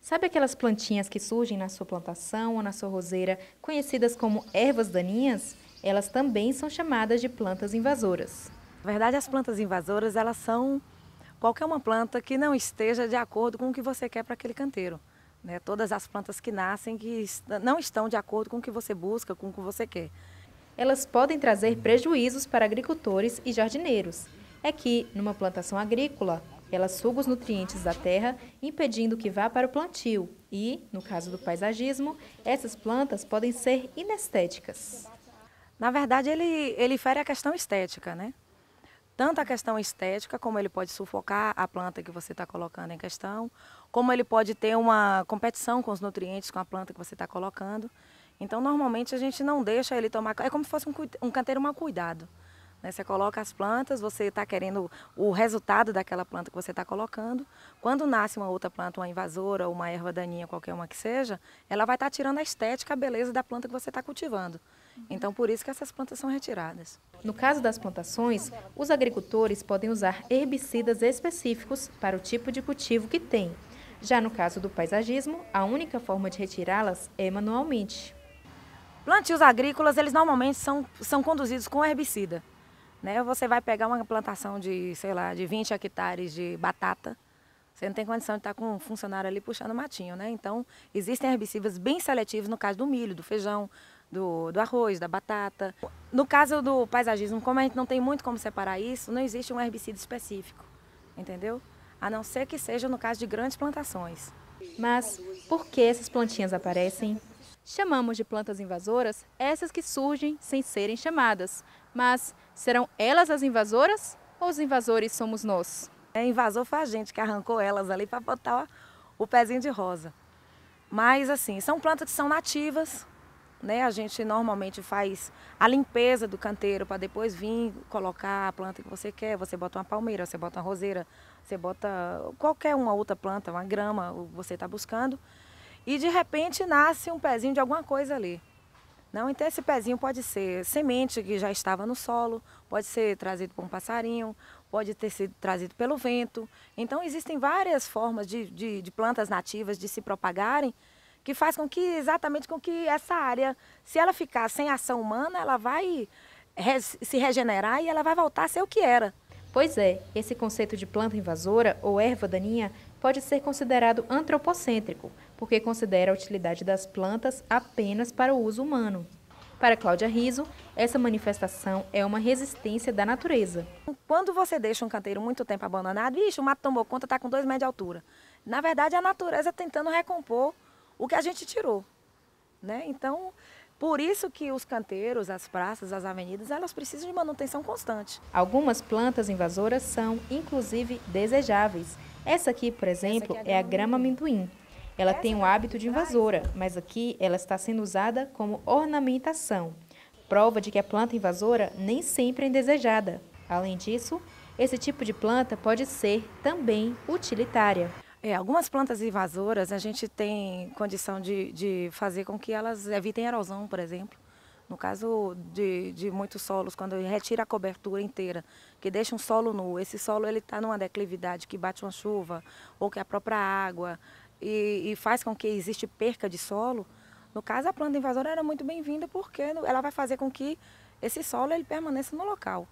Sabe aquelas plantinhas que surgem na sua plantação ou na sua roseira, conhecidas como ervas daninhas? Elas também são chamadas de plantas invasoras. Na verdade, as plantas invasoras, elas são qualquer uma planta que não esteja de acordo com o que você quer para aquele canteiro. Né? Todas as plantas que nascem que não estão de acordo com o que você busca, com o que você quer. Elas podem trazer prejuízos para agricultores e jardineiros. É que, numa plantação agrícola, ela suga os nutrientes da terra, impedindo que vá para o plantio. E, no caso do paisagismo, essas plantas podem ser inestéticas. Na verdade, ele fere a questão estética, né? Tanto a questão estética, como ele pode sufocar a planta que você está colocando em questão, como ele pode ter uma competição com os nutrientes, com a planta que você está colocando. Então, normalmente, a gente não deixa ele tomar... É como se fosse um canteiro mal cuidado. Né? Você coloca as plantas, você está querendo o resultado daquela planta que você está colocando. Quando nasce uma outra planta, uma invasora ou uma erva daninha, qualquer uma que seja, ela vai estar tirando a estética, a beleza da planta que você está cultivando. Então, por isso que essas plantas são retiradas. No caso das plantações, os agricultores podem usar herbicidas específicos para o tipo de cultivo que tem. Já no caso do paisagismo, a única forma de retirá-las é manualmente. Plantios agrícolas, eles normalmente são conduzidos com herbicida. Né? Você vai pegar uma plantação de, sei lá, de 20 hectares de batata, você não tem condição de estar com um funcionário ali puxando matinho, né? Então, existem herbicidas bem seletivos no caso do milho, do feijão, do arroz, da batata. No caso do paisagismo, como a gente não tem muito como separar isso, não existe um herbicida específico, entendeu? A não ser que seja no caso de grandes plantações. Mas por que essas plantinhas aparecem? Chamamos de plantas invasoras essas que surgem sem serem chamadas. Mas serão elas as invasoras ou os invasores somos nós? Invasor foi a gente que arrancou elas ali para botar o pezinho de rosa. Mas assim, são plantas que são nativas, né? A gente normalmente faz a limpeza do canteiro para depois vir colocar a planta que você quer. Você bota uma palmeira, você bota uma roseira, você bota qualquer uma outra planta, uma grama, o que você está buscando. E de repente nasce um pezinho de alguma coisa ali. Não, então esse pezinho pode ser semente que já estava no solo, pode ser trazido por um passarinho, pode ter sido trazido pelo vento. Então existem várias formas de plantas nativas de se propagarem que faz com que, exatamente com que essa área, se ela ficar sem ação humana, ela vai se regenerar e ela vai voltar a ser o que era. Pois é, esse conceito de planta invasora ou erva daninha pode ser considerado antropocêntrico, porque considera a utilidade das plantas apenas para o uso humano. Para Cláudia Riso, essa manifestação é uma resistência da natureza. Quando você deixa um canteiro muito tempo abandonado, ixi, o mato tomou conta, está com 2 metros de altura. Na verdade, é a natureza tentando recompor o que a gente tirou. Né? Então, por isso que os canteiros, as praças, as avenidas, elas precisam de manutenção constante. Algumas plantas invasoras são, inclusive, desejáveis. Essa aqui, por exemplo, é a grama amendoim. Ela tem o hábito de invasora, mas aqui ela está sendo usada como ornamentação. Prova de que a planta invasora nem sempre é indesejada. Além disso, esse tipo de planta pode ser também utilitária. Algumas plantas invasoras a gente tem condição de fazer com que elas evitem erosão, por exemplo. No caso de muitos solos, quando retira a cobertura inteira, que deixa um solo nu, esse solo está numa declividade que bate uma chuva ou que a própria água e faz com que existe perca de solo. No caso, a planta invasora era muito bem-vinda porque ela vai fazer com que esse solo ele permaneça no local.